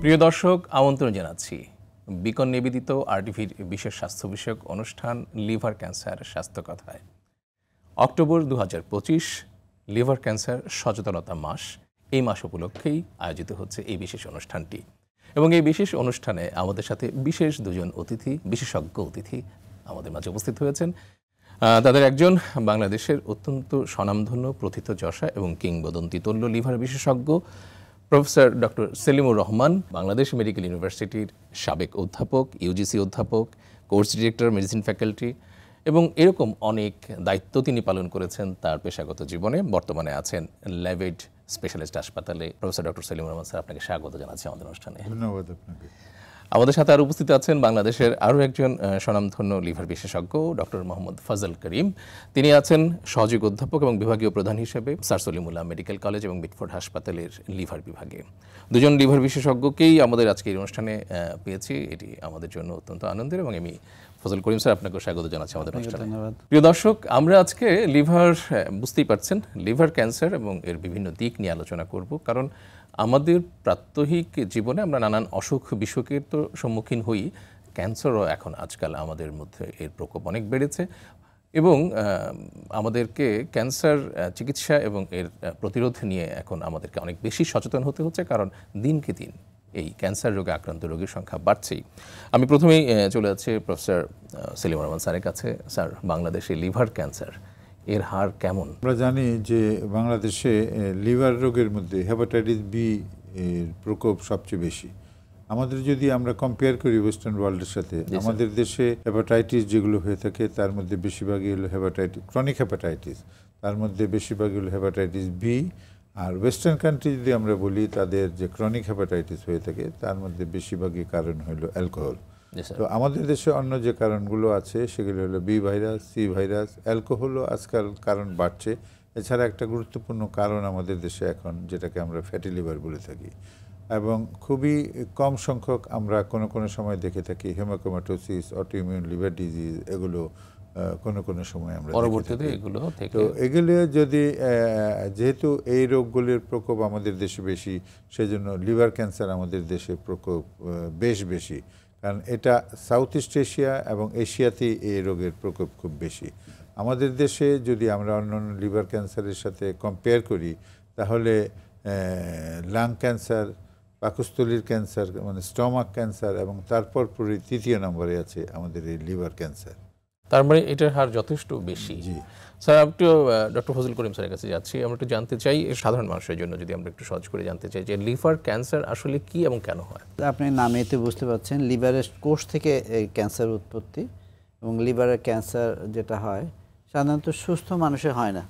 প্রিয় দর্শক, আমন্ত্রণ জানাচ্ছি বিকন নিবেদিত আরটিভির বিশেষ স্বাস্থ্য বিষয়ক অনুষ্ঠান লিভার ক্যান্সার স্বাস্থ্য কথায়। অক্টোবর 2025 লিভার ক্যান্সার সচেতনতা মাস। এই মাস উপলক্ষেই আয়োজিত হচ্ছে এই বিশেষ অনুষ্ঠানটি, এবং এই বিশেষ অনুষ্ঠানে আমাদের সাথে বিশেষ দুজন বিশেষজ্ঞ অতিথি আমাদের মাঝে উপস্থিত হয়েছেন। তাদের একজন বাংলাদেশের অত্যন্ত স্বনামধন্য প্রথিতযশা এবং কিংবদন্তি তুল্য লিভার বিশেষজ্ঞ professor doctor Selimur Rahman, Bangladesh medical ইউনিভার্সিটির সাবেক অধ্যাপক, ইউজিসি অধ্যাপক, কোর্স ডিরেক্টর, মেডিসিন ফ্যাকাল্টি এবং এরকম অনেক দায়িত্ব তিনি পালন করেছেন তার পেশাগত জীবনে। বর্তমানে আছেন লেভেড স্পেশালিস্ট হাসপাতালে। Professor doctor Selimur Rahman sir, আপনাকে স্বাগত জানাচ্ছি আমাদের অনুষ্ঠানে। ধন্যবাদ আপনাকে। আমাদের সাথে আরও উপস্থিত আছেন বাংলাদেশের আরও একজন স্বনামধন্য লিভার বিশেষজ্ঞ ডক্টর মোহাম্মদ ফজল করিম। তিনি আছেন সহযোগী অধ্যাপক এবং বিভাগীয় প্রধান হিসেবে স্যার সলিমুল্লাহ মেডিকেল কলেজ এবং মিটফোর্ড হাসপাতালের লিভার বিভাগে। দুজন লিভার বিশেষজ্ঞকেই আমাদের আজকে এই অনুষ্ঠানে পেয়েছি, এটি আমাদের জন্য অত্যন্ত আনন্দের, এবং আমি ফজল করিম স্যার আপনাকে স্বাগত জানাচ্ছি আমাদের অনুষ্ঠানে। প্রিয় দর্শক, আমরা আজকে লিভার, বুঝতেই পারছেন, লিভার ক্যান্সার এবং এর বিভিন্ন দিক নিয়ে আলোচনা করব, কারণ আমাদের প্রাত্যহিক জীবনে আমরা নানান অসুখ বিসুখের তো সম্মুখীন হই। ক্যান্সারও এখন আজকাল আমাদের মধ্যে এর প্রকোপ অনেক বেড়েছে, এবং আমাদেরকে ক্যান্সার চিকিৎসা এবং এর প্রতিরোধ নিয়ে এখন আমাদেরকে অনেক বেশি সচেতন হতে হচ্ছে, কারণ দিনকে দিন এই ক্যান্সার রোগে আক্রান্ত রোগীর সংখ্যা বাড়ছেই। আমি প্রথমেই চলে যাচ্ছি প্রফেসর সেলিমুর রহমান স্যারের কাছে। স্যার, বাংলাদেশে লিভার ক্যান্সার এর হার কেমন? আমরা জানি যে বাংলাদেশে লিভার রোগের মধ্যে হেপাটাইটিস বি এর প্রকোপ সবচেয়ে বেশি। আমাদের যদি আমরা কম্পেয়ার করি ওয়েস্টার্ন ওয়ার্ল্ডের সাথে, আমাদের দেশে হেপাটাইটিস যেগুলো হয়ে থাকে তার মধ্যে বেশিরভাগই হলো ক্রনিক হেপাটাইটিস, তার মধ্যে বেশিরভাগই হলো হেপাটাইটিস বি। আর ওয়েস্টার্ন কান্ট্রি যদি আমরা বলি, তাদের যে ক্রনিক হেপাটাইটিস হয়ে থাকে তার মধ্যে বেশিরভাগই কারণ হলো অ্যালকোহল। তো আমাদের দেশে অন্য যে কারণগুলো আছে সেগুলো হলো বি ভাইরাস, সি ভাইরাস, অ্যালকোহলও আজকাল কারণ বাড়ছে। এছাড়া একটা গুরুত্বপূর্ণ কারণ আমাদের দেশে এখন, যেটাকে আমরা ফ্যাটি লিভার বলে থাকি, এবং খুবই কম সংখ্যক আমরা কোনো সময় দেখে থাকি হেমাটোমাটোসিস, অটোইমিউন লিভার ডিজিজ, এগুলো কোনো সময় আমরা পরবর্তীতে এগুলো থেকে। তো এগুলো যদি যেহেতু এই রোগগুলির প্রকোপ আমাদের দেশে বেশি, সেজন্য লিভার ক্যান্সার আমাদের দেশে প্রকোপ বেশ বেশি, কারণ এটা সাউথ ইস্ট এশিয়া এবং এশিয়াতেই এই রোগের প্রকোপ খুব বেশি। আমাদের দেশে যদি আমরা অন্যান্য লিভার ক্যান্সারের সাথে কম্পেয়ার করি, তাহলে লাং ক্যান্সার, পাকস্থলীর ক্যান্সার মানে স্টমাক ক্যান্সার, এবং তারপর তৃতীয় নম্বরে আছে আমাদের এই লিভার ক্যান্সার। তার মানে এটার হার যথেষ্ট বেশি। জি স্যার, একটু ডক্টর ফজল করিম স্যারের কাছে যাচ্ছি। আমরা একটু জানতে চাই, সাধারণ মানুষের জন্য যদি আমরা একটু সহজ করে জানতে চাই যে লিভার ক্যান্সার আসলে কি এবং কেন হয়। আপনি নামেতে বুঝতে পারছেন, লিভারের কোষ থেকে এই ক্যান্সার উৎপত্তি, এবং লিভারের ক্যান্সার যেটা হয় সাধারণত সুস্থ মানুষে হয় না।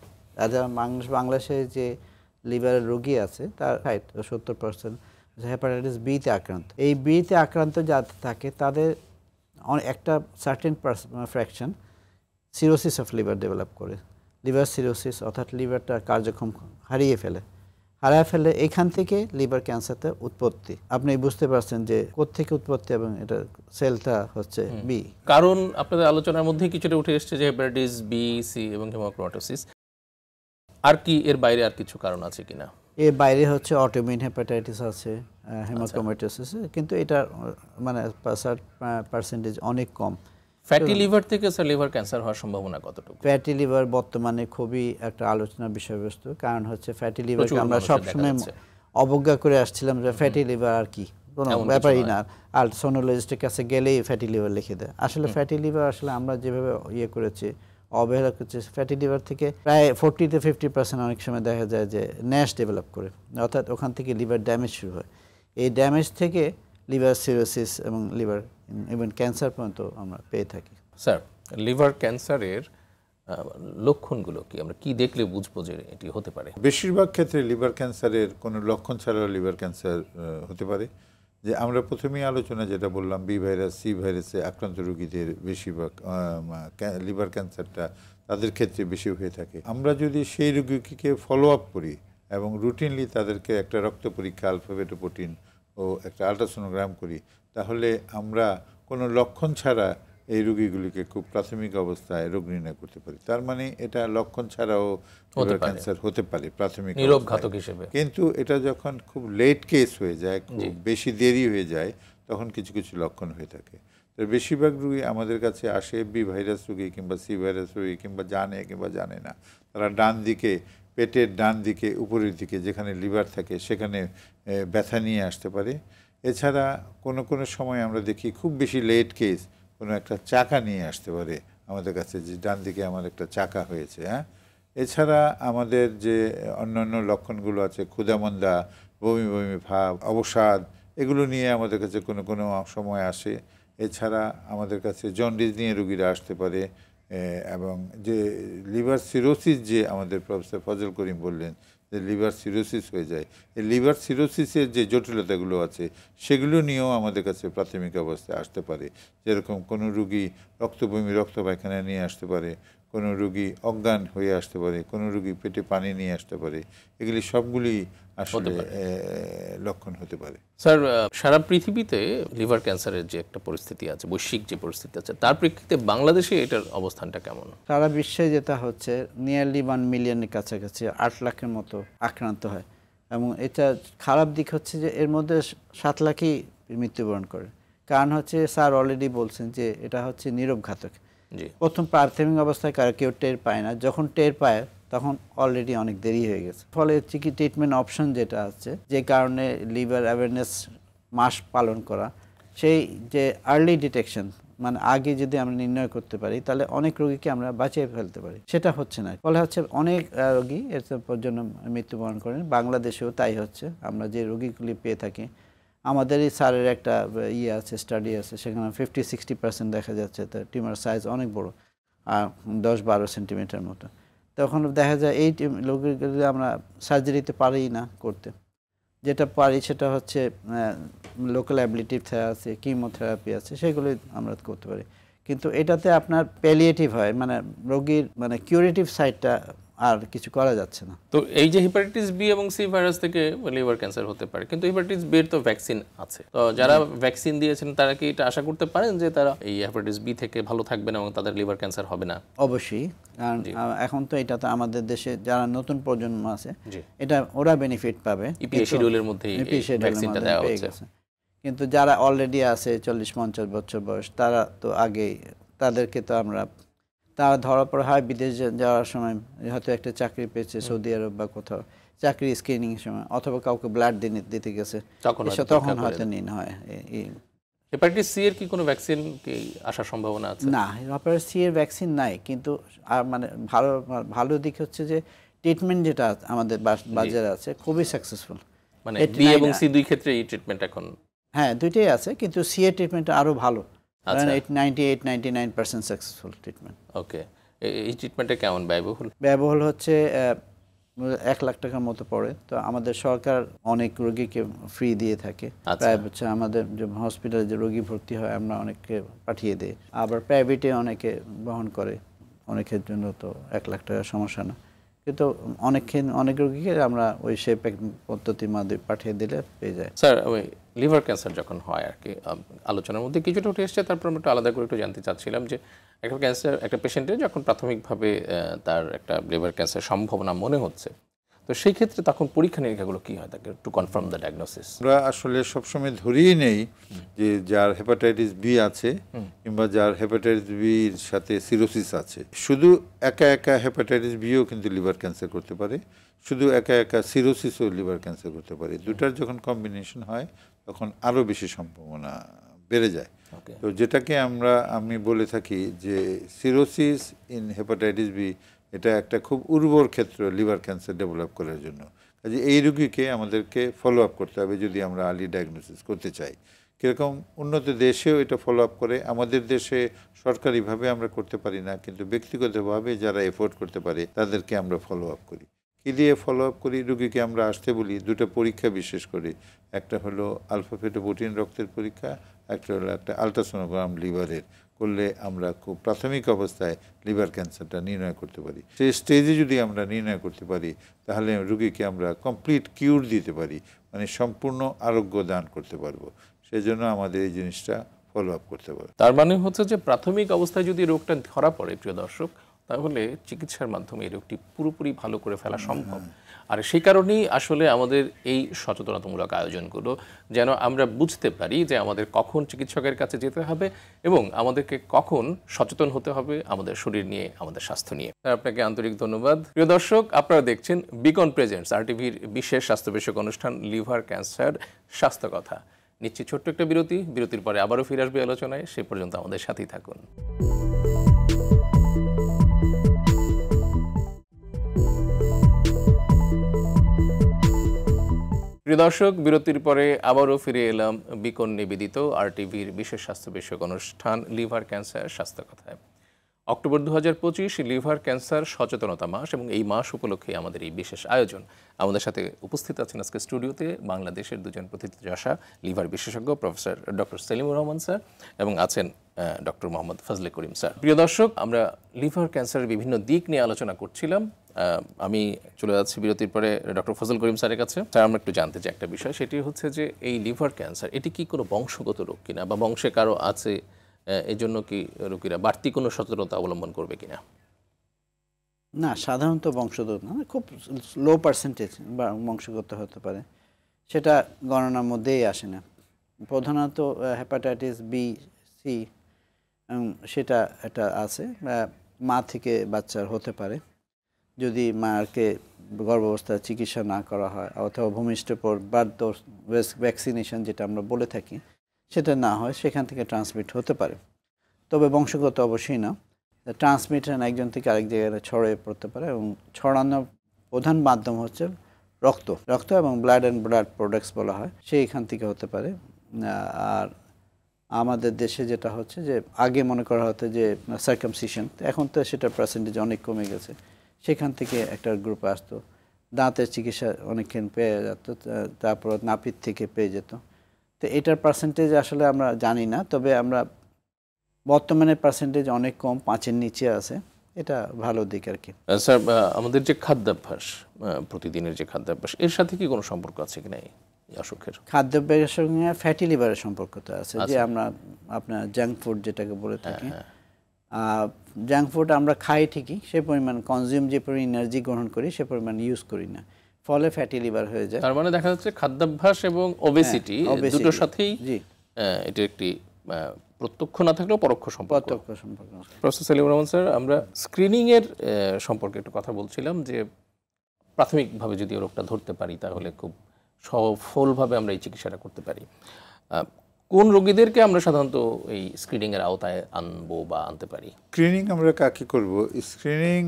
বাংলাদেশে যে লিভারের রোগী আছে তার 70% হেপাটাইটিস বিতে আক্রান্ত। এই বিতে আক্রান্ত যাতে থাকে তাদের একটা certain fraction cirrhosis of liver develop করে, লিভার সিরোসিস, অর্থাৎ লিভারটা কার্যক্ষম হারিয়ে ফেলে। এখান থেকে লিভার ক্যান্সারটা উৎপত্তি। আপনি বুঝতে পারছেন যে কোত্থেকে উৎপত্তি, এবং এটা সেলটা হচ্ছে বি। কারণ আপনাদের আলোচনার মধ্যে কিছুটা উঠে এসছে যে হেপাটাইটিস বি, সি এবং হেমাটোমাটোসিস। আর কি এর বাইরে আর কিছু কারণ আছে কিনা? এর বাইরে হচ্ছে অটোইমিউন হেপাটাইটিস আছে, হেমাটোমাটোসিস, কিন্তু এটা মানে পার্সেন্টেজ অনেক কম। ফ্যাটি লিভার থেকে স্যার লিভার ক্যান্সার হওয়ার সম্ভাবনা কতটুকু? ফ্যাটি লিভার বর্তমানে খুবই একটা আলোচনার বিষয়বস্তু, কারণ হচ্ছে ফ্যাটি লিভারকে আমরা সবসময় অবজ্ঞা করে আসছিলাম যে ফ্যাটি লিভার আর কি, কোনো ব্যাপারই না, আলট্রাসোনোলজিস্টের কাছে গেলেই ফ্যাটি লিভার লিখে দেয়। আসলে ফ্যাটি লিভার আসলে আমরা যেভাবে করেছি, অবহেলা করছে, ফ্যাটি লিভার থেকে প্রায় 40 থেকে 50% অনেক সময় দেখা যায় যে ন্যাশ ডেভেলপ করে, অর্থাৎ ওখান থেকে লিভার ড্যামেজ শুরু হয়। এই ড্যামেজ থেকে লিভার সিরোসিস এবং লিভার ইভেন ক্যান্সার পর্যন্ত আমরা পেয়ে থাকি। স্যার, লিভার ক্যান্সারের লক্ষণগুলো কি? আমরা কি দেখলে বুঝবো যে এটি হতে পারে? বেশিরভাগ ক্ষেত্রে লিভার ক্যান্সারের কোনো লক্ষণ ছাড়াও লিভার ক্যান্সার হতে পারে। যে আমরা প্রথমেই আলোচনা যেটা বললাম, বি ভাইরাস, সি ভাইরাসে আক্রান্ত রোগীদের বেশিরভাগ লিভার ক্যান্সারটা তাদের ক্ষেত্রে বেশি হয়ে থাকে। আমরা যদি সেই রোগীকে ফলো আপ করি এবং রুটিনলি তাদেরকে একটা রক্ত পরীক্ষা, আলফা বেটা প্রোটিন ও একটা আলট্রাসোনোগ্রাম করি, তাহলে আমরা কোনো লক্ষণ ছাড়া এই রোগীগুলিকে খুব প্রাথমিক অবস্থায় রোগ নির্ণয় করতে পারি। তার মানে এটা লক্ষণ ছাড়াও লিভার ক্যান্সার হতে পারে প্রাথমিক নীরব ঘাতক হিসেবে। কিন্তু এটা যখন খুব লেট কেস হয়ে যায়, খুব বেশি দেরি হয়ে যায়, তখন কিছু কিছু লক্ষণ হয়ে থাকে। তো বেশিরভাগ রোগী আমাদের কাছে আসে বি ভাইরাস রোগী কিংবা সি ভাইরাস রোগী কিংবা জানে কিংবা জানে না। তারা ডান দিকে, পেটের ডান দিকে উপরের দিকে যেখানে লিভার থাকে সেখানে ব্যথা নিয়ে আসতে পারে। এছাড়া কোনো কোনো সময় আমরা দেখি খুব বেশি লেট কেস কোনো একটা চাকা নিয়ে আসতে পারে আমাদের কাছে, যে ডান দিকে আমার একটা চাকা হয়েছে। হ্যাঁ, এছাড়া আমাদের যে অন্যান্য লক্ষণগুলো আছে, ক্ষুধামন্দা, বমি বমি ভাব, অবসাদ, এগুলো নিয়ে আমাদের কাছে কোনো কোনো সময় আসে। এছাড়া আমাদের কাছে জন্ডিস নিয়ে রোগীরা আসতে পারে। এবং যে লিভার সিরোসিস, যে আমাদের প্রফেসর ফজল করিম বললেন যে লিভার সিরোসিস হয়ে যায়, এই লিভার সিরোসিসের যে জটিলতাগুলো আছে সেগুলো নিয়েও আমাদের কাছে প্রাথমিক অবস্থায় আসতে পারে। যেরকম কোনো রুগী রক্তবমি, রক্ত পায়খানা নিয়ে আসতে পারে, কোনো রুগী অজ্ঞান হয়ে আসতে পারে, কোনো রুগী পেটে পানি নিয়ে আসতে পারে। এগুলি সবগুলি আসলে লক্ষণ হতে পারে। স্যার, সারা পৃথিবীতে লিভার ক্যান্সারের যে একটা পরিস্থিতি আছে, বৈশ্বিক যে পরিস্থিতি আছে, তার প্রেক্ষিতে বাংলাদেশে এটার অবস্থানটা কেমন? সারা বিশ্বে যেটা হচ্ছে নিয়ারলি 1 মিলিয়নের কাছাকাছি 8 লাখের মতো আক্রান্ত হয়, এবং এটা খারাপ দিক হচ্ছে যে এর মধ্যে 7 লাখই মৃত্যুবরণ করে। কারণ হচ্ছে স্যার অলরেডি বলছেন যে এটা হচ্ছে নীরব ঘাতক। প্রথম প্রাথমিক অবস্থায় কেউ টের পায় না, যখন টের পায় তখন অলরেডি অনেক দেরি হয়ে গেছে। ফলে ট্রিটমেন্ট অপশন যেটা আছে, যে কারণে লিভার অ্যাওয়ারনেস মাস পালন করা, সেই যে আর্লি ডিটেকশন, মানে আগে যদি আমরা নির্ণয় করতে পারি তাহলে অনেক রোগীকে আমরা বাঁচিয়ে ফেলতে পারি, সেটা হচ্ছে না। ফলে হচ্ছে অনেক রোগী এর জন্য মৃত্যুবরণ করেন। বাংলাদেশেও তাই হচ্ছে। আমরা যে রোগীগুলি পেয়ে থাকি, আমাদেরই স্যারের একটা আছে, স্টাডি আছে, সেখানে 50-60% দেখা যাচ্ছে তার টিউমার সাইজ অনেক বড়, 10-12 সেন্টিমিটার মতো। তখন দেখা যায় এই রোগীগুলি আমরা সার্জারিতে পারি না করতে। যেটা পারি সেটা হচ্ছে লোকাল অ্যাবিলিটিভ আছে, কিমোথেরাপি আছে, সেগুলোই আমরা করতে পারি। কিন্তু এটাতে আপনার প্যালিয়েটিভ হয়, মানে রোগীর মানে কিউরেটিভ সাইডটা আর কিছু করা যাচ্ছে না। তো এই যে হেপাটাইটিস বি এবং সি ভাইরাস থেকে লিভার ক্যান্সার হতে পারে, কিন্তু হেপাটাইটিস বি এর তো ভ্যাকসিন আছে। তো যারা ভ্যাকসিন দিয়েছেন তারা কি এটা আশা করতে পারেন যে তারা এই হেপাটাইটিস বি থেকে ভালো থাকবেন এবং তাদের লিভার ক্যান্সার হবে না? অবশ্যই, কারণ এখন তো এটা তো আমাদের দেশে যারা নতুন প্রজন্ম আছে এটা ওরা বেনিফিট পাবে, ইপিএ শিডিউলের মধ্যেই ভ্যাকসিনটা দেওয়া হচ্ছে। কিন্তু যারা অলরেডি আছে 40-50 বছর বয়স, তারা তো আগেই, তাদেরকে তো আমরা, তারা ধরা পড়া হয় বিদেশ যাওয়ার সময়, হয়তো একটা চাকরি পেয়েছে সৌদি আরব বা কোথাও, চাকরি স্ক্রিনিং এর সময়, অথবা কাউকে ব্লাড দিতে গেছে, তখন হয়তো নিন হয়। হেপাটাইটিস সি এর কি কোনো ভ্যাকসিন কি আসার সম্ভাবনা আছে? না, হেপাটাইটিস সি এর ভ্যাকসিন নাই, কিন্তু মানে ভালো দিক হচ্ছে যে ট্রিটমেন্ট যেটা আমাদের বাজারে আছে খুবই সাকসেসফুল। মানে বি এবং সি দুই ক্ষেত্রে এই ট্রিটমেন্ট এখন, হ্যাঁ দুইটাই আছে, কিন্তু সি এর ট্রিটমেন্ট আরো ভালো। 98-99% সাকসেসফুল ট্রিটমেন্ট। ওকে, এই ট্রিটমেন্টটা কেমন ব্যয়বহুল? ব্যয়বহুল হচ্ছে 1 লাখ টাকার মতো পড়ে। তো আমাদের সরকার অনেক রোগীকে ফ্রি দিয়ে থাকে। প্রায় হচ্ছে আমাদের যে হসপিটালে যে রোগী ভর্তি হয় আমরা অনেককে পাঠিয়ে দিই, আবার প্রাইভেটে অনেকে বহন করে, অনেকের জন্য তো 1 লাখ টাকার সমস্যা না। কিন্তু অনেক রোগীকে আমরা ওই সেই পদ্ধতির মাধ্যমে পাঠিয়ে দিলে পেয়ে যায়। স্যার, ওই লিভার ক্যান্সার যখন হয় আর কি, আলোচনার মধ্যে কিছুটা উঠে এসছে, তারপর আমরা একটু আলাদা করে একটু জানতে চাচ্ছিলাম যে একটা পেশেন্টের যখন প্রাথমিকভাবে তার একটা লিভার ক্যান্সার সম্ভাবনা মনে হচ্ছে, তো সেই ক্ষেত্রে তখন পরীক্ষা নিরীক্ষাগুলো কি হয় তাকে টু কনফার্ম দ্য ডায়াগনোসিস? আমরা আসলে সবসময় ধরিয়ে নেই যে যার হেপাটাইটিস বি আছে কিংবা যার হেপাটাইটিস বির সাথে সিরোসিস আছে, শুধু একা হেপাটাইটিস বিও কিন্তু লিভার ক্যান্সার করতে পারে, শুধু একা সিরোসিসও লিভার ক্যান্সার করতে পারে। দুটার যখন কম্বিনেশন হয় তখন আরও বেশি সম্ভাবনা বেড়ে যায়। তো যেটাকে আমি বলে থাকি যে সিরোসিস ইন হেপাটাইটিস বি, এটা একটা খুব উর্বর ক্ষেত্র লিভার ক্যান্সার ডেভেলপ করার জন্য। কাজে এই রোগীকে আমাদেরকে ফলো আপ করতে হবে যদি আমরা আর্লি ডায়াগনোসিস করতে চাই। কীরকম উন্নত দেশেও এটা ফলো আপ করে, আমাদের দেশে সরকারিভাবে আমরা করতে পারি না, কিন্তু ব্যক্তিগতভাবে যারা এফোর্ড করতে পারে তাদেরকে আমরা ফলো আপ করি। কী দিয়ে ফলো আপ করি? রোগীকে আমরা আসতে বলি, দুটো পরীক্ষা বিশেষ করে, একটা হলো আলফা ফেটোপ্রোটিন রক্তের পরীক্ষা, একটা হলো একটা আলট্রাসোনোগ্রাম লিভারের করলে আমরা খুব প্রাথমিক অবস্থায় লিভার ক্যান্সারটা নির্ণয় করতে পারি। সেই স্টেজে যদি আমরা নির্ণয় করতে পারি তাহলে রোগীকে আমরা কমপ্লিট কিউর দিতে পারি, মানে সম্পূর্ণ আরোগ্য দান করতে পারবো। সেই জন্য আমাদের এই জিনিসটা ফলো আপ করতে পারবে। তার মানে হচ্ছে যে প্রাথমিক অবস্থায় যদি রোগটা ধরা পড়ে প্রিয় দর্শক, তাহলে চিকিৎসার মাধ্যমে এই রোগটি পুরোপুরি ভালো করে ফেলা সম্ভব। আর সেই কারণেই আসলে আমাদের এই সচেতনতামূলক আয়োজনগুলো, যেন আমরা বুঝতে পারি যে আমাদের কখন চিকিৎসকের কাছে যেতে হবে এবং আমাদেরকে কখন সচেতন হতে হবে আমাদের শরীর নিয়ে, আমাদের স্বাস্থ্য নিয়ে। আপনাকে আন্তরিক ধন্যবাদ। প্রিয় দর্শক, আপনারা দেখছেন বিকন প্রেজেন্টস, RTVর বিশেষ স্বাস্থ্য বিষয়ক অনুষ্ঠান লিভার ক্যান্সার স্বাস্থ্য কথা। নিচ্ছি ছোট্ট একটা বিরতি, বিরতির পরে আবারও ফিরে আসবে আলোচনায়। সে পর্যন্ত আমাদের সাথেই থাকুন। প্রিয় দর্শক, বিরতির পরে আবারও ফিরে এলাম বিকন নিবেদিত RTVর বিশেষ স্বাস্থ্য বিষয়ক অনুষ্ঠান লিভার ক্যান্সার স্বাস্থ্য কথায়। অক্টোবর 2025 লিভার ক্যান্সার সচেতনতা মাস এবং এই মাস উপলক্ষে আমাদের এই বিশেষ আয়োজন। আমাদের সাথে উপস্থিত আছেন আজকে স্টুডিওতে বাংলাদেশের দুজন প্রথিতযশা লিভার বিশেষজ্ঞ professor doctor Selimur Rahman sir এবং আছেন ডক্টর মোহাম্মদ ফজলে করিম স্যার। প্রিয় দর্শক, আমরা লিভার ক্যান্সারের বিভিন্ন দিক নিয়ে আলোচনা করছিলাম। আমি চলে যাচ্ছি বিরতির পরে ডক্টর ফজল করিম স্যারের কাছে। স্যার, আমরা একটু জানতে চাই একটা বিষয়, সেটি হচ্ছে যে এই লিভার ক্যান্সার এটি কি কোনো বংশগত রোগ কিনা, বা বংশে কারো আছে এই জন্য কি রোগীরা বাড়তি কোনো সচেতনতা অবলম্বন করবে কিনা? না, সাধারণত বংশগত না, খুব লো পার্সেন্টেজ বা বংশগত হতে পারে, সেটা গণনার মধ্যেই আসে না। প্রধানত হেপাটাইটিস বি, সি সেটা একটা আছে, মা থেকে বাচ্চার হতে পারে যদি মাকে গর্ভাবস্থায় চিকিৎসা না করা হয়, অথবা ভূমিষ্ঠের পর বার্থ ভ্যাকসিনেশন যেটা আমরা বলে থাকি সেটা না হয়, সেখান থেকে ট্রান্সমিট হতে পারে। তবে বংশগত অবশ্যই না। ট্রান্সমিশন একজন থেকে আরেক জায়গায় ছড়িয়ে পড়তে পারে এবং ছড়ানোর প্রধান মাধ্যম হচ্ছে রক্ত এবং ব্লাড অ্যান্ড ব্লাড প্রোডাক্টস বলা হয়, সেইখান থেকে হতে পারে। আর আমাদের দেশে যেটা হচ্ছে যে আগে মনে করা হতো যে সার্কামসিশন, এখন তো সেটার পার্সেন্টেজ অনেক কমে গেছে, সেখান থেকে একটা গ্রুপ আসতো। দাঁতের চিকিৎসা অনেকক্ষণ পেয়ে যেত, তারপর নাপিত থেকে পেয়ে যেত। তো এটার পার্সেন্টেজ আসলে আমরা জানি না, তবে আমরা বর্তমানে পার্সেন্টেজ অনেক কম, 5-এর নিচে আছে, এটা ভালো দিক আর কি। স্যার, আমাদের যে খাদ্যাভ্যাস, প্রতিদিনের যে খাদ্যাভ্যাস, এর সাথে কি কোনো সম্পর্ক আছে কি না এই অসুখের? খাদ্যাভ্যাসের সঙ্গে ফ্যাটি লিভারের সম্পর্ক তো আছে, যে আমরা আপনার জাঙ্ক ফুড যেটাকে বলে থাকি, জাঙ্ক ফুড আমরা খাই ঠিকই, সে পরিমাণ কনজিউম, যে পরিমাণ এনার্জি গ্রহণ করি সে পরিমাণ ইউজ করি না, ফলে ফ্যাটি লিভার হয়ে যায়। তার মানে দেখা যাচ্ছে খাদ্যাভ্যাস এবং ওবেসিটি দুটোর সাথেই এটা একটি প্রত্যক্ষ না থাকলেও পরোক্ষ সম্পর্ক। প্রফেসর সেলিমুর রহমান স্যার, আমরা স্ক্রিনিংয়ের সম্পর্কে একটু কথা বলছিলাম, যে প্রাথমিকভাবে যদি রোগটা ধরতে পারি তাহলে খুব সফলভাবে আমরা এই চিকিৎসাটা করতে পারি। কোন রোগীদেরকে আমরা সাধারণত এই স্ক্রিনিংয়ের আওতায় আনবো বা আনতে পারি? স্ক্রিনিং আমরা কাকে করব? স্ক্রিনিং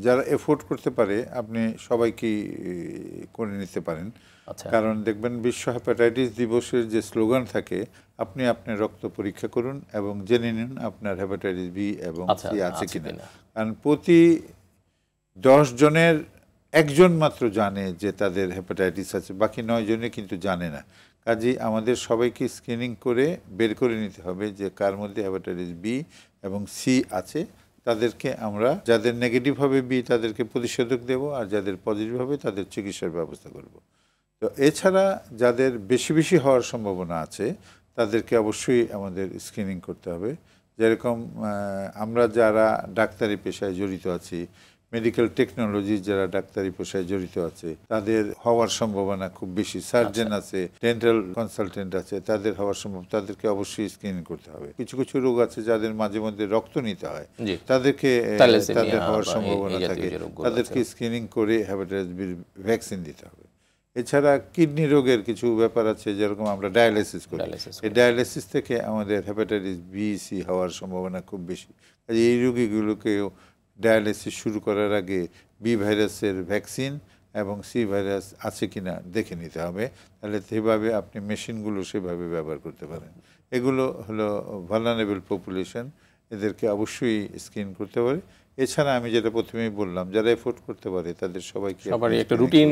যারা এফোর্ড করতে পারে আপনি সবাইকেই করে নিতে পারেন। কারণ দেখবেন বিশ্ব হেপাটাইটিস দিবসের যে স্লোগান থাকে, আপনি আপনার রক্ত পরীক্ষা করুন এবং জেনে নিন আপনার হেপাটাইটিস বি এবং সি আছে কিনা। কারণ প্রতি 10 জনের একজন মাত্র জানে যে তাদের হেপাটাইটিস আছে, বাকি 9 জনে কিন্তু জানে না। কাজেই আমাদের সবাইকে স্ক্রিনিং করে বের করে নিতে হবে যে কার মধ্যে হেপাটাইটিস বি এবং সি আছে। তাদেরকে আমরা, যাদের নেগেটিভ হবে বি, তাদেরকে প্রতিষেধক দেব, আর যাদের পজিটিভ হবে তাদের চিকিৎসার ব্যবস্থা করব। তো এছাড়া যাদের বেশি বেশি হওয়ার সম্ভাবনা আছে তাদেরকে অবশ্যই আমাদের স্ক্রিনিং করতে হবে। যেরকম আমরা যারা ডাক্তারি পেশায় জড়িত আছি, মেডিকেল টেকনোলজি যারা ডাক্তারি পেশায় জড়িত আছে, তাদের হওয়ার সম্ভাবনা খুব বেশি। সার্জন আছে, ডেন্টাল কনসালটেন্ট আছে, তাদের হওয়ার সম্ভব, তাদেরকে অবশ্যই স্ক্রিনিং করতে হবে। কিছু কিছু রোগ আছে যাদের মাঝে মধ্যে রক্ত নিতে হয়, তাদেরকে তাদের হওয়ার সম্ভাবনা থাকে, তাদেরকে স্ক্রিনিং করে হেপাটাইটিস বির ভ্যাকসিন দিতে হবে। এছাড়া কিডনি রোগের কিছু ব্যাপার আছে, যেরকম আমরা ডায়ালাইসিস করি, এই ডায়ালাইসিস থেকে আমাদের হেপাটাইটিস বি, সি হওয়ার সম্ভাবনা খুব বেশি। এই রোগীগুলোকেও ডায়ালাইসিস শুরু করার আগে বি ভাইরাসের ভ্যাকসিন এবং সি ভাইরাস আছে কিনা দেখে নিতে হবে। তাহলে সেভাবে আপনি মেশিনগুলো সেভাবে ব্যবহার করতে পারেন। এগুলো হলো ভালনারেবল পপুলেশন, এদেরকে অবশ্যই স্ক্রিন করতে পারে। এছাড়া আমি যেটা প্রথমেই বললাম, যারা এফোর্ড করতে পারে তাদের সবাইকে একটা রুটিন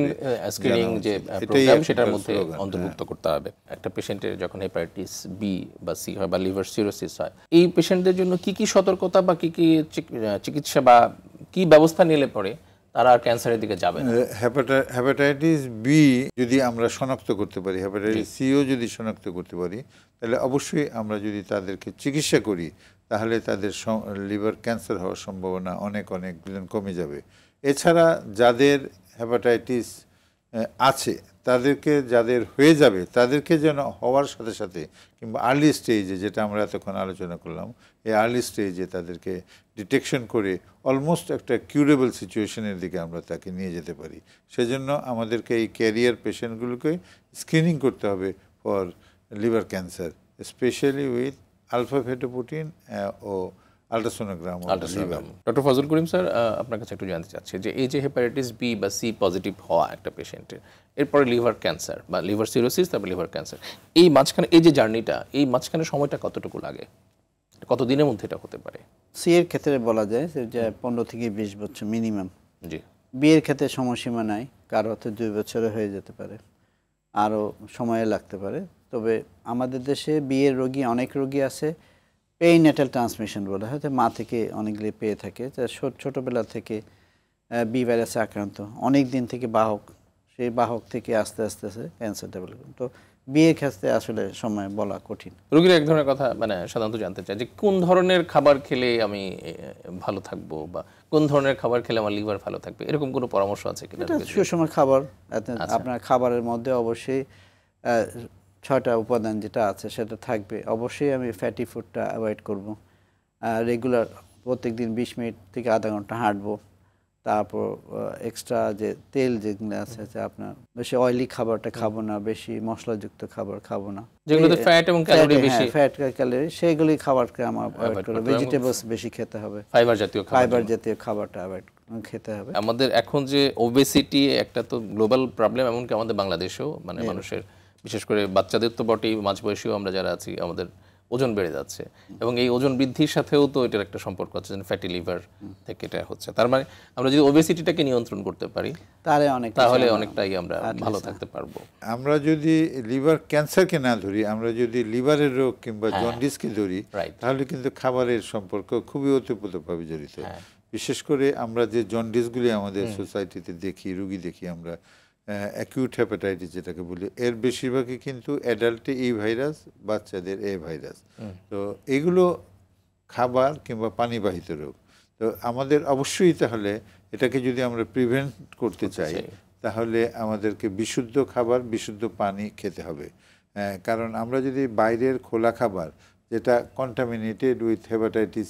স্ক্রিনিং যে প্রোগ্রাম সেটার মধ্যে অন্তর্ভুক্ত করতে হবে। একটা পেশেন্টের যখন হেপাটাইটিস বি বা সি হয় বা লিভার সিরোসিস হয়, এই পেশেন্টদের জন্য কি কি সতর্কতা বা কি কি চিকিৎসা বা কি ব্যবস্থা নিলে পরে তারা আর ক্যান্সারের দিকে যাবে না? হেপাটাইটিস বি যদি আমরা শনাক্ত করতে পারি, হেপাটাইটিস সিও যদি শনাক্ত করতে পারি, তাহলে অবশ্যই আমরা যদি তাদেরকে চিকিৎসা করি তাহলে তাদের লিভার ক্যান্সার হওয়ার সম্ভাবনা অনেক অনেক কমে যাবে। এছাড়া যাদের হেপাটাইটিস আছে তাদেরকে, যাদের হয়ে যাবে তাদেরকে যেন হওয়ার সাথে সাথে কিংবা আর্লি স্টেজে, যেটা আমরা এতক্ষণ আলোচনা করলাম, এই আর্লি স্টেজে তাদেরকে ডিটেকশন করে অলমোস্ট একটা কিউরেবল সিচুয়েশনের দিকে আমরা তাকে নিয়ে যেতে পারি। সেজন্য আমাদেরকে এই ক্যারিয়ার পেশেন্টগুলোকে স্ক্রিনিং করতে হবে for liver cancer, specially with alpha fetoprotein ও ultrasonogram. Doctor Fazle Karim sir, আপনার কাছে একটু জানতে চাচ্ছি যে এই যে হেপাটাইটিস বি বা সি পজিটিভ হওয়া একটা পেশেন্টের, এরপরে লিভার ক্যান্সার বা লিভার সিরোসিস, তারপর লিভার ক্যান্সার, এই মাঝখানে এই যে জার্নিটা, এই মাঝখানে সময়টা কতটুকু লাগে, কত দিনের মধ্যে এটা হতে পারে? সি এর ক্ষেত্রে বলা যায় যে 15 থেকে 20 বছর মিনিমাম। জি। বি এর ক্ষেত্রে সময়সীমা নাই, কারো হয়তো 2 বছরে হয়ে যেতে পারে, আরও সময় লাগতে পারে। তবে আমাদের দেশে বি এর রোগী, অনেক রোগী আছে পেইনেটাল ট্রান্সমিশন বলে, হয়তো মা থেকে অনেকগুলি পেয়ে থাকে, ছোটোবেলা থেকে বি ভাইরাসে আক্রান্ত, অনেক দিন থেকে বাহক, সেই বাহক থেকে আস্তে আস্তে ক্যান্সার ডেভেলপমেন্ট। তো বিয়ের ক্ষেত্রে আসলে সময় বলা কঠিন। রোগীর এক ধরনের কথা মানে সাধারণত জানতে চায় যে কোন ধরনের খাবার খেলে আমি ভালো থাকবো বা কোন ধরনের খাবার খেলে আমার লিভার ভালো থাকবে, এরকম কোনো পরামর্শ আছে কিনা? সুষম খাবার, আপনার খাবারের মধ্যে অবশ্যই 6টা উপাদান যেটা আছে সেটা থাকবে। অবশ্যই আমি ফ্যাটি ফুডটা অ্যাভয়েড করব, রেগুলার প্রত্যেক দিন 20 মিনিট থেকে আধা ঘন্টা হাঁটবো। তারপর এক্সট্রা যে তেল যেগুলো আছে, আপনার বেশি অয়েলি খাবারটা খাবো না, বেশি মশলাযুক্ত খাবার খাবো না, যেগুলোতে ফ্যাট এবং ক্যালোরি বেশি, ফ্যাট ক্যালোরি সেইগুলি খাবারকে আমার অ্যাভয়েড করব। ভেজিটেবলস বেশি খেতে হবে, ফাইবার জাতীয় খাবারটা অ্যাভয়েড খেতে হবে। আমাদের এখন যে ওবেসিটি একটা তো গ্লোবাল প্রবলেম, এমনকি আমাদের বাংলাদেশেও মানে মানুষের, বিশেষ করে বাচ্চাদের তো বটেই, মাঝবয়সীও আমরা যারা আছি আমাদের ওজন বেড়ে যাচ্ছে, এবং এই ওজন বৃদ্ধির সাথেও তো এটার একটা সম্পর্ক আছে, ফ্যাটি লিভার থেকে এটা হচ্ছে। তার মানে আমরা যদি ওবেসিটিটাকে নিয়ন্ত্রণ করতে পারি তাহলে অনেকটাই আমরা ভালো থাকতে পারবো। আমরা যদি লিভার ক্যান্সারকে না ধরি, আমরা যদি লিভারের রোগ কিংবা জন্ডিসকে ধরি, তাহলে কিন্তু খাবারের সম্পর্ক খুবই ওতপ্রোতভাবে জড়িত। বিশেষ করে আমরা যে জন্ডিসগুলি আমাদের সোসাইটিতে দেখি, রুগী দেখি আমরা, অ্যাকিউট হেপাটাইটিস যেটাকে বলি, এর বেশিরভাগই কিন্তু অ্যাডাল্টে এই ভাইরাস, বাচ্চাদের এ ভাইরাস। তো এগুলো খাবার কিংবা পানিবাহিত রোগ। তো আমাদের অবশ্যই তাহলে এটাকে যদি আমরা প্রিভেন্ট করতে চাই তাহলে আমাদেরকে বিশুদ্ধ খাবার, বিশুদ্ধ পানি খেতে হবে। কারণ আমরা যদি বাইরের খোলা খাবার, যেটা কন্টামিনেটেড উইথ হেপাটাইটিস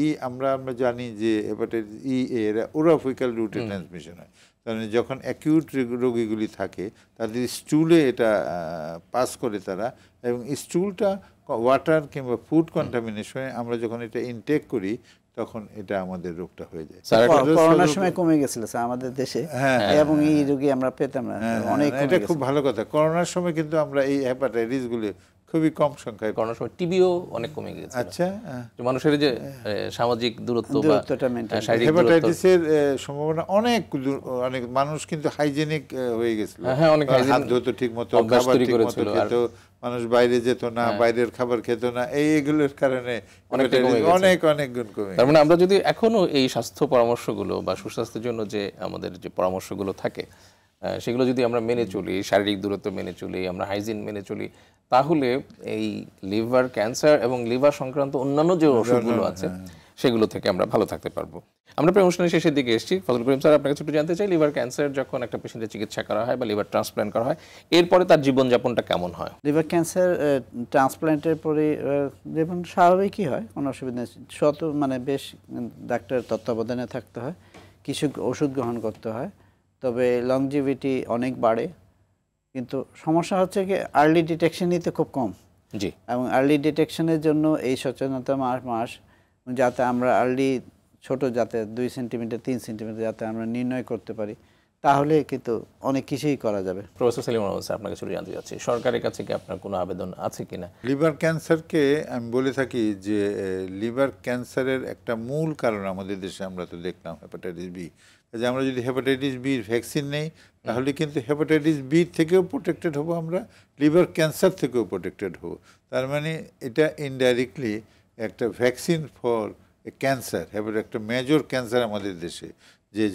ই, আমরা জানি যে হেপাটাইটিস ই এর ওরাফিক্যাল রুটে ট্রান্সমিশন হয়। কারণ যখন অ্যাকিউট রোগীগুলি থাকে তাদের স্টুলে এটা পাস করে তারা, এবং স্টুলটা ওয়াটার কিংবা ফুড কন্টামিনেশনে আমরা যখন এটা ইনটেক করি তখন এটা আমাদের রোগটা হয়ে যায়। করোনার সময় কমে গেছিল আমাদের দেশে, এবং এই রোগী আমরা পেতাম না, অনেক। এটা খুব ভালো কথা। করোনার সময় কিন্তু আমরা এই হেপাটাইটিস গুলো খুবই কম সংখ্যায়, করোনার সময় টিবিও অনেক কমে গেছে। আচ্ছা, মানুষের যে সামাজিক দূরত্ব বা হেপাটাইটিসের সম্ভাবনা অনেক, মানুষ কিন্তু হাইজেনিক হয়ে গেছিল, হাত ধুতো ঠিক মতো, খাবার ঠিক মতো খেত, মানুষ বাইরে যেত না, বাইরের খাবার খেত না, এইগুলোর কারণে অনেক অনেক গুণ কমে। তার মানে আমরা যদি এখনো এই স্বাস্থ্য পরামর্শগুলো বা সুস্বাস্থ্যের জন্য যে আমাদের যে পরামর্শগুলো থাকে সেগুলো যদি আমরা মেনে চলি, শারীরিক দূরত্ব মেনে চলি, আমরা হাইজিন মেনে চলি, তাহলে এই লিভার ক্যান্সার এবং লিভার সংক্রান্ত অন্যান্য যে ওষুধগুলো আছে সেগুলো থেকে আমরা ভালো থাকতে পারবো। আমরা প্রায় অনুষ্ঠানের শেষের দিকে এসেছি। ফজল করিম স্যার, আপনাকে ছোট জানতে চাই, লিভার ক্যান্সার যখন একটা পেশেন্টের চিকিৎসা করা হয় বা লিভার ট্রান্সপ্ল্যান্ট করা হয়, এরপরে তার জীবনযাপনটা কেমন হয়? লিভার ক্যান্সার ট্রান্সপ্ল্যান্টের পরে জীবন স্বাভাবিকই হয়, কোনো অসুবিধা নেই। মানে বেশ ডাক্তারের তত্ত্বাবধানে থাকতে হয়, কিছু ওষুধ গ্রহণ করতে হয়, তবে লংজিভিটি অনেক বাড়ে। কিন্তু সমস্যা হচ্ছে কি আর্লি ডিটেকশন নিতে খুব কম। জি। এবং আর্লি ডিটেকশনের জন্য এই সচেতনতা মাস যাতে আমরা আর্লি ছোট, যাতে 2 সেন্টিমিটার 3 সেন্টিমিটার যাতে আমরা নির্ণয় করতে পারি, তাহলে কিন্তু অনেক কিছুই করা যাবে। প্রফেসর সেলিম স্যার, আপনাকে ছোট জানতে চাচ্ছি, সরকারের কাছে কি আপনার কোনো আবেদন আছে কিনা? লিভার ক্যান্সারকে আমি বলে থাকি যে লিভার ক্যান্সারের একটা মূল কারণ আমাদের দেশে আমরা তো দেখলাম হেপাটাইটিস বি। যে আমরা যদি হেপাটাইটিস বির ভ্যাকসিন নেই তাহলে কিন্তু হেপাটাইটিস বি থেকেও প্রোটেক্টেড হবো, আমরা লিভার ক্যান্সার থেকেও প্রোটেক্টেড হবো। তার মানে এটা ইনডাইরেক্টলি একটা ভ্যাকসিন ফর ক্যান্সার, একটা মেজর ক্যান্সার আমাদের দেশে,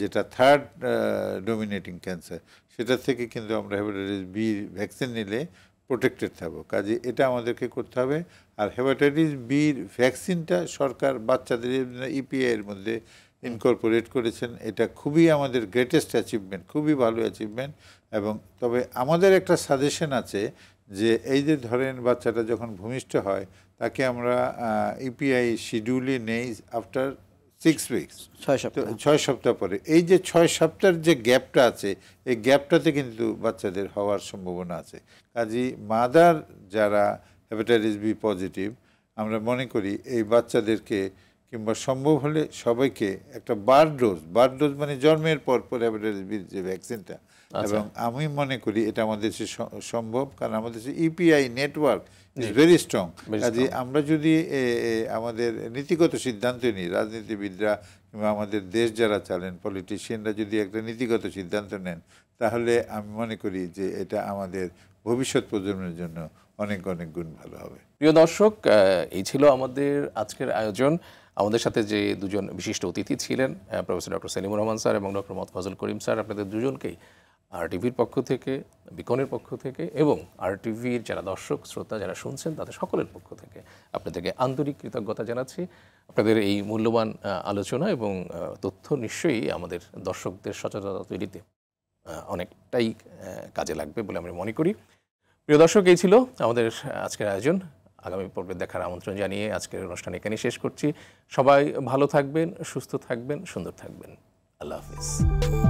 যেটা থার্ড ডমিনেটিং ক্যান্সার, সেটা থেকে কিন্তু আমরা হেপাটাইটিস বি ভ্যাকসিন নিলে প্রোটেক্টেড থাকবো। কাজে এটা আমাদেরকে করতে হবে। আর হেপাটাইটিস বির ভ্যাকসিনটা সরকার বাচ্চাদের ইপিআই এর মধ্যে ইনকর্পোরেট করেছেন। এটা খুবই আমাদের গ্রেটেস্ট অ্যাচিভমেন্ট, খুবই ভালো অ্যাচিভমেন্ট। এবং তবে আমাদের একটা সাজেশন আছে যে এই যে ধরেন বাচ্চাটা যখন ভূমিষ্ঠ হয় তাকে আমরা ইপিআই শিডিউলে নেই আফটার 6 উইকস, 6 সপ্তাহ পরে। এই যে 6 সপ্তাহের যে গ্যাপটা আছে, এই গ্যাপটাতে কিন্তু বাচ্চাদের হওয়ার সম্ভাবনা আছে। কাজেই মাদার যারা হেপাটাইটিস বি পজিটিভ, আমরা মনে করি এই বাচ্চাদেরকে কিংবা সম্ভব হলে সবাইকে একটা বার্ড ডোজ মানে জন্মের পর হেপাটাইটিস বির যে ভ্যাকসিনটা, এবং আমি মনে করি এটা আমাদের দেশে সম্ভব, কারণ আমাদের দেশে EPI network is very strong. কাজে আমরা যদি আমাদের নীতিগত সিদ্ধান্ত নিই, রাজনীতিবিদরা কিংবা আমাদের দেশ যারা চালেন পলিটিশিয়ানরা যদি একটা নীতিগত সিদ্ধান্ত নেন, তাহলে আমি মনে করি যে এটা আমাদের ভবিষ্যৎ প্রজন্মের জন্য অনেক অনেক গুণ ভালো হবে। প্রিয় দর্শক, এই ছিল আমাদের আজকের আয়োজন। আমাদের সাথে যে দুজন বিশিষ্ট অতিথি ছিলেন, professor doctor Selimur Rahman sir এবং ডক্টর মোহাম্মদ ফজল করিম স্যার, আপনাদের দুজনকেই আরটিভির পক্ষ থেকে, বিকনের পক্ষ থেকে এবং আরটিভির যারা দর্শক শ্রোতা যারা শুনছেন তাদের সকলের পক্ষ থেকে আপনাদেরকে আন্তরিক কৃতজ্ঞতা জানাচ্ছি। আপনাদের এই মূল্যবান আলোচনা এবং তথ্য নিশ্চয়ই আমাদের দর্শকদের সচেতনতা তৈরিতে অনেকটাই কাজে লাগবে বলে আমি মনে করি। প্রিয় দর্শক, এই ছিল আমাদের আজকের আয়োজন। আগামী পর্বে দেখার আমন্ত্রণ জানিয়ে আজকের অনুষ্ঠান এখানেই শেষ করছি। সবাই ভালো থাকবেন, সুস্থ থাকবেন, সুন্দর থাকবেন। আল্লাহ হাফিজ।